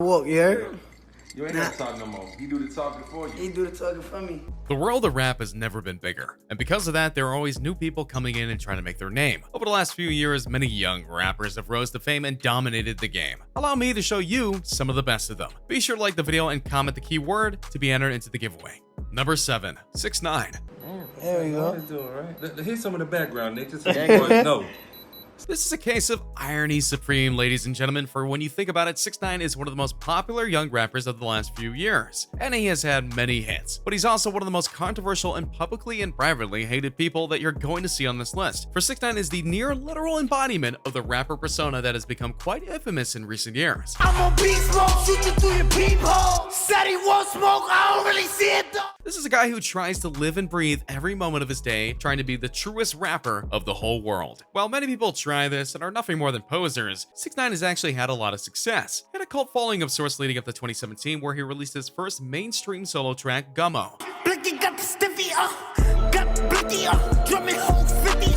Walk, you heard? You ain't gotta talk no more. He do the talking for you. He do the talking for me. The world of rap has never been bigger, and because of that, there are always new people coming in and trying to make their name. Over the last few years, many young rappers have rose to fame and dominated the game. Allow me to show you some of the best of them. Be sure to like the video and comment the keyword to be entered into the giveaway. Number 7, 6ix9ine. There we go. Right? Here's some of the background, Nick. Just so you boys know. This is a case of irony supreme, ladies and gentlemen, for when you think about it, 6ix9ine is one of the most popular young rappers of the last few years, and he has had many hits, but he's also one of the most controversial and publicly and privately hated people that you're going to see on this list. For 6ix9ine is the near literal embodiment of the rapper persona that has become quite infamous in recent years. I'm on beat smoke, shoot you through your peephole. Said he won't smoke, I don't really see it though. This is a guy who tries to live and breathe every moment of his day, trying to be the truest rapper of the whole world. While many people try this and are nothing more than posers, 6ix9ine has actually had a lot of success. He had a cult following of sorts leading up to 2017, where he released his first mainstream solo track, Gummo. Blicky got the stiffy, got blicky, drumming whole 50,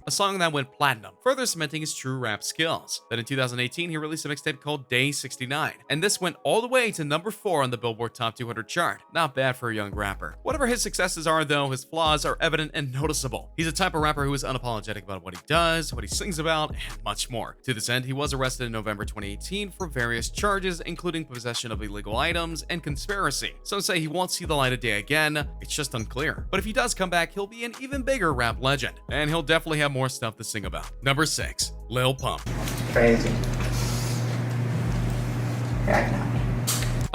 A song that went platinum, further cementing his true rap skills. Then in 2018, he released a mixtape called Day 69, and this went all the way to number 4 on the Billboard Top 200 chart. Not bad for a young rapper. Whatever his successes are though, his flaws are evident and noticeable. He's a type of rapper who is unapologetic about what he does, what he sings about, and much more. To this end, he was arrested in November 2018 for various charges, including possession of illegal items and conspiracy. Some say he won't see the light of day again, it's just unclear. But if he does come back, he'll be an even bigger rap legend, and he'll definitely have more stuff to sing about. Number 6, Lil Pump. Crazy. Right now.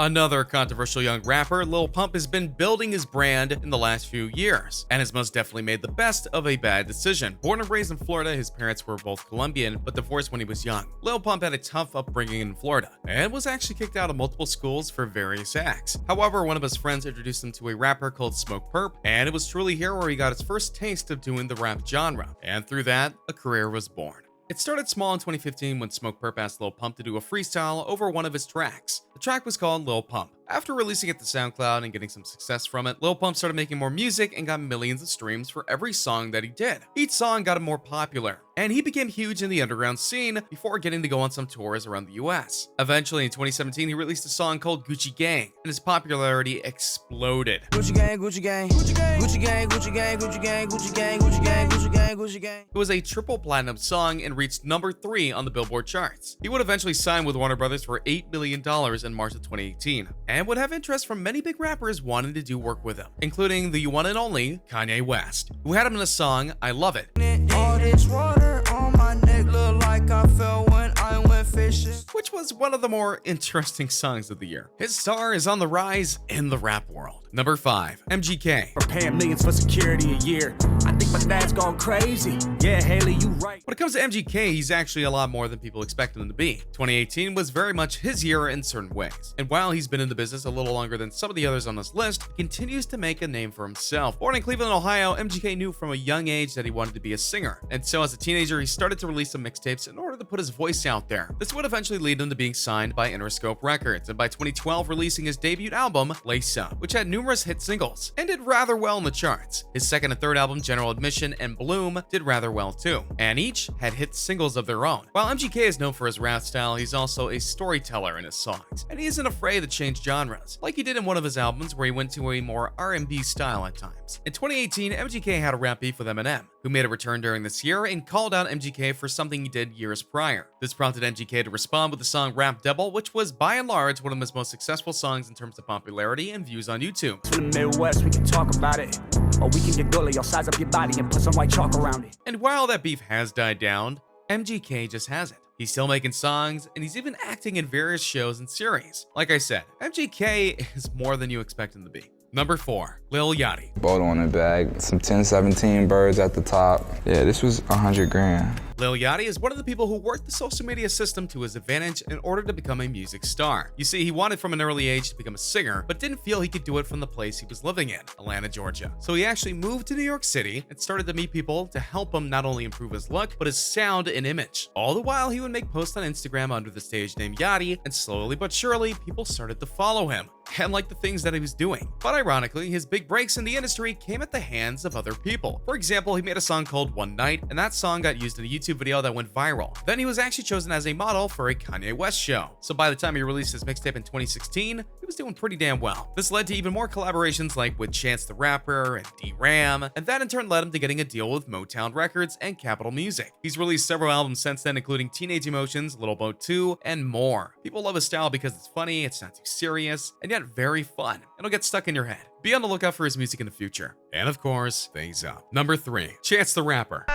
Another controversial young rapper, Lil Pump has been building his brand in the last few years, and has most definitely made the best of a bad decision. Born and raised in Florida, his parents were both Colombian, but divorced when he was young. Lil Pump had a tough upbringing in Florida, and was actually kicked out of multiple schools for various acts. However, one of his friends introduced him to a rapper called Smoke Perp, and it was truly here where he got his first taste of doing the rap genre, and through that, a career was born. It started small in 2015 when Smoke Perp asked Lil Pump to do a freestyle over one of his tracks. The track was called Lil Pump. After releasing it to SoundCloud and getting some success from it, Lil Pump started making more music and got millions of streams for every song that he did. Each song got him more popular, and he became huge in the underground scene before getting to go on some tours around the US. Eventually, in 2017, he released a song called Gucci Gang, and his popularity exploded. Gucci gang, Gucci gang, Gucci gang, Gucci gang, Gucci gang, Gucci gang, Gucci gang, Gucci gang, Gucci gang, Gucci gang. It was a triple platinum song and reached number 3 on the Billboard charts. He would eventually sign with Warner Brothers for $8 million in March of 2018, and would have interest from many big rappers wanting to do work with him, including the one and only Kanye West, who had him in a song, I Love It. All this water on my neck look like I fell when I went fishing. Which was one of the more interesting songs of the year. His star is on the rise in the rap world. Number 5, MGK. We're paying millions for security a year. I think my dad's gone crazy. Yeah, Haley, you right. When it comes to MGK, he's actually a lot more than people expect him to be. 2018 was very much his year in certain ways. And while he's been in the business a little longer than some of the others on this list, he continues to make a name for himself. Born in Cleveland, Ohio, MGK knew from a young age that he wanted to be a singer. And so as a teenager, he started to release some mixtapes in order to put his voice out there. This would eventually lead him to being signed by Interscope Records, and by 2012 releasing his debut album, Lace Up, which had numerous hit singles and did rather well in the charts. His second and third album, General Admission and Bloom, did rather well too, and each had hit singles of their own. While MGK is known for his rap style, he's also a storyteller in his songs, and he isn't afraid to change genres, like he did in one of his albums where he went to a more R&B style at times. In 2018, MGK had a rap beef with Eminem, who made a return during this year and called out MGK for something he did years prior. This prompted MGK to respond with the song Rap Devil, which was by and large one of his most successful songs in terms of popularity and views on YouTube. From the Midwest, we can talk about it. Or we can get gully, I'll size up your body and put some white chalk around it. And while that beef has died down, MGK just hasn't. He's still making songs, and he's even acting in various shows and series. Like I said, MGK is more than you expect him to be. Number 4, Lil Yachty. Boat on the bag, some 1017 birds at the top. Yeah, this was 100 grand. Lil Yachty is one of the people who worked the social media system to his advantage in order to become a music star. You see, he wanted from an early age to become a singer, but didn't feel he could do it from the place he was living in, Atlanta, Georgia. So he actually moved to New York City and started to meet people to help him not only improve his look, but his sound and image. All the while, he would make posts on Instagram under the stage name Yachty, and slowly but surely, people started to follow him. and liked the things that he was doing. But ironically, his big breaks in the industry came at the hands of other people. For example, he made a song called One Night, and that song got used in a YouTube video that went viral. Then he was actually chosen as a model for a Kanye West show. So by the time he released his mixtape in 2016, he was doing pretty damn well. This led to even more collaborations like with Chance the Rapper and D-Ram, and that in turn led him to getting a deal with Motown Records and Capitol Music. He's released several albums since then, including Teenage Emotions, Little Boat 2, and more. People love his style because it's funny, it's not too serious, and yet very fun. It'll get stuck in your head. Be on the lookout for his music in the future. And of course, Things Up. Number 3, Chance the Rapper.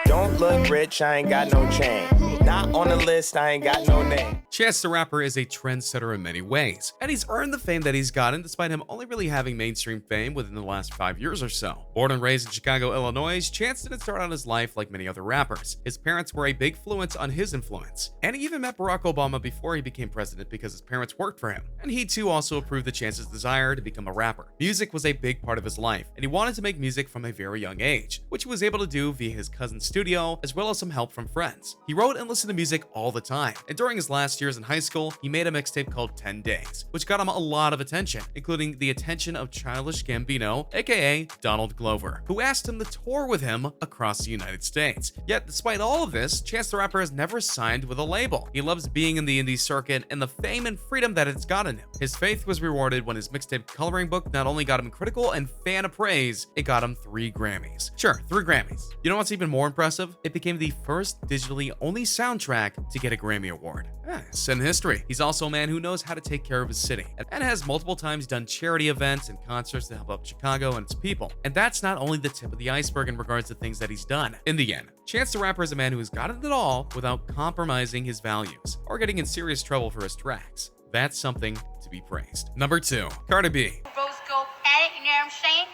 Don't look rich, I ain't got no chain. Not on the list, I ain't got no name. Chance the Rapper is a trendsetter in many ways, and he's earned the fame that he's gotten despite him only really having mainstream fame within the last 5 years or so. Born and raised in Chicago, Illinois, Chance didn't start out his life like many other rappers. His parents were a big influence on his influence, and he even met Barack Obama before he became president because his parents worked for him, and he too also approved of Chance's desire to become a rapper. Music was a big part of his life, and he wanted to make music from a very young age, which he was able to do via his cousin's studio as well as some help from friends. He wrote and listened to music all the time, and during his last years in high school, he made a mixtape called 10 Days, which got him a lot of attention, including the attention of Childish Gambino, aka Donald Glover, who asked him to tour with him across the United States. Yet, despite all of this, Chance the Rapper has never signed with a label. He loves being in the indie circuit and the fame and freedom that it's gotten him. His faith was rewarded when his mixtape Coloring Book not only got him critical and fan praise, it got him 3 Grammys. Sure, 3 Grammys. You know what's even more impressive? It became the first digitally only soundtrack to get a Grammy Award. It's in history. He's also a man who knows how to take care of his city and has multiple times done charity events and concerts to help out Chicago and its people. And that's not only the tip of the iceberg in regards to things that he's done. In the end, Chance the Rapper is a man who has gotten it all without compromising his values or getting in serious trouble for his tracks. That's something to be praised. Number 2, Cardi B. Rose gold patent, you know what I'm saying?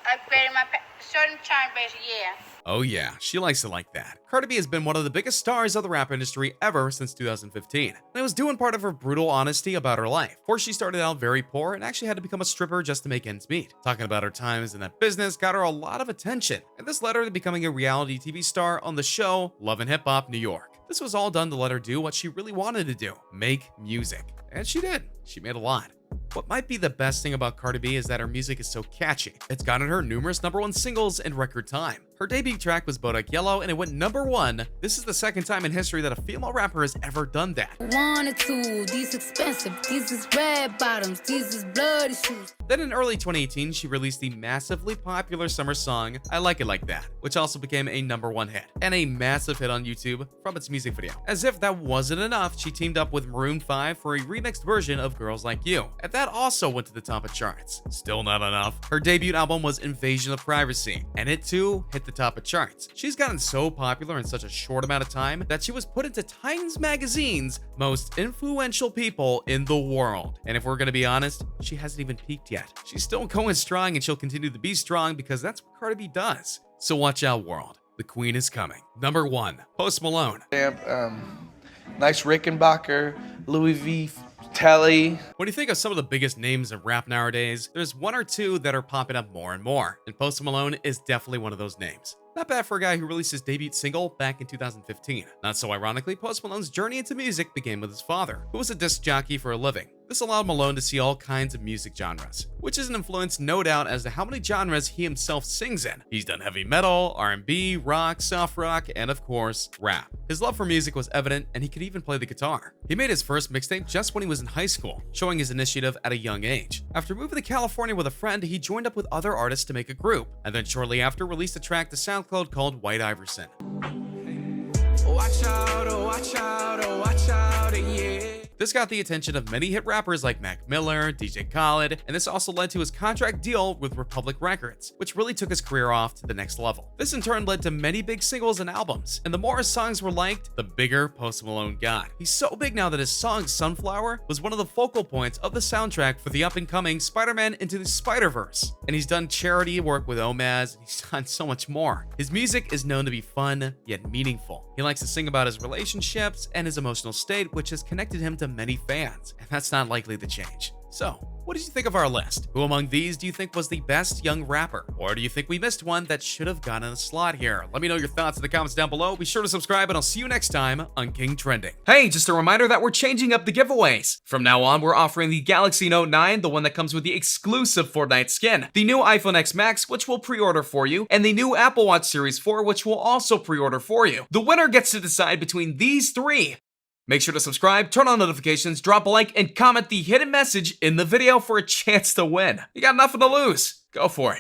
Upgraded my certain time base, yeah. Oh yeah, she likes it like that. Cardi B has been one of the biggest stars of the rap industry ever since 2015. And it was due in part of her brutal honesty about her life. First, she started out very poor and actually had to become a stripper just to make ends meet. Talking about her times in that business got her a lot of attention, and this led her to becoming a reality TV star on the show Love and Hip Hop New York. This was all done to let her do what she really wanted to do, make music. And she did. She made a lot. What might be the best thing about Cardi B is that her music is so catchy. It's gotten her numerous #1 singles in record time. Her debut track was Bodak Yellow, and it went #1. This is the second time in history that a female rapper has ever done that. 1 or 2, these expensive, these is red bottoms, these is bloody shoes. Then in early 2018, she released the massively popular summer song, I Like It Like That, which also became a #1 hit, and a massive hit on YouTube from its music video. As if that wasn't enough, she teamed up with Maroon 5 for a remixed version of Girls Like You, and that also went to the top of charts. Still not enough. Her debut album was Invasion of Privacy, and it too hit the top of charts. She's gotten so popular in such a short amount of time that she was put into Times Magazine's most influential people in the world. And if we're gonna be honest, she hasn't even peaked yet. She's still going strong, and she'll continue to be strong because that's what Cardi B does. So watch out, world. The queen is coming. Number 1, Post Malone. Nice Rickenbacker, Louis V. Telly. When you think of some of the biggest names in rap nowadays, there's 1 or 2 that are popping up more and more, and Post Malone is definitely one of those names. Not bad for a guy who released his debut single back in 2015. Not so ironically, Post Malone's journey into music began with his father, who was a disc jockey for a living. This allowed Malone to see all kinds of music genres, which is an influence no doubt as to how many genres he himself sings in. He's done heavy metal, R&B, rock, soft rock, and of course, rap. His love for music was evident, and he could even play the guitar. He made his first mixtape just when he was in high school, showing his initiative at a young age. After moving to California with a friend, he joined up with other artists to make a group, and then shortly after released a track to SoundCloud called White Iverson. Watch out, oh watch out, oh watch out, yeah. This got the attention of many hit rappers like Mac Miller, DJ Khaled, and this also led to his contract deal with Republic Records, which really took his career off to the next level. This in turn led to many big singles and albums, and the more his songs were liked, the bigger Post Malone got. He's so big now that his song Sunflower was one of the focal points of the soundtrack for the up-and-coming Spider-Man Into the Spider-Verse, and he's done charity work with Omaz, and he's done so much more. His music is known to be fun, yet meaningful. He likes to sing about his relationships and his emotional state, which has connected him to many fans, and that's not likely to change. So, What did you think of our list? Who among these do you think was the best young rapper? Or do you think we missed one that should have gotten a slot here? Let me know your thoughts in the comments down below. Be sure to subscribe, and I'll see you next time on King Trending. Hey, just a reminder that we're changing up the giveaways. From now on, we're offering the Galaxy Note 9, the one that comes with the exclusive Fortnite skin, the new iPhone X Max, which we'll pre-order for you, and the new Apple Watch Series 4, which we'll also pre-order for you. The winner gets to decide between these three. Make sure to subscribe, turn on notifications, drop a like, and comment the hidden message in the video for a chance to win. You got nothing to lose. Go for it.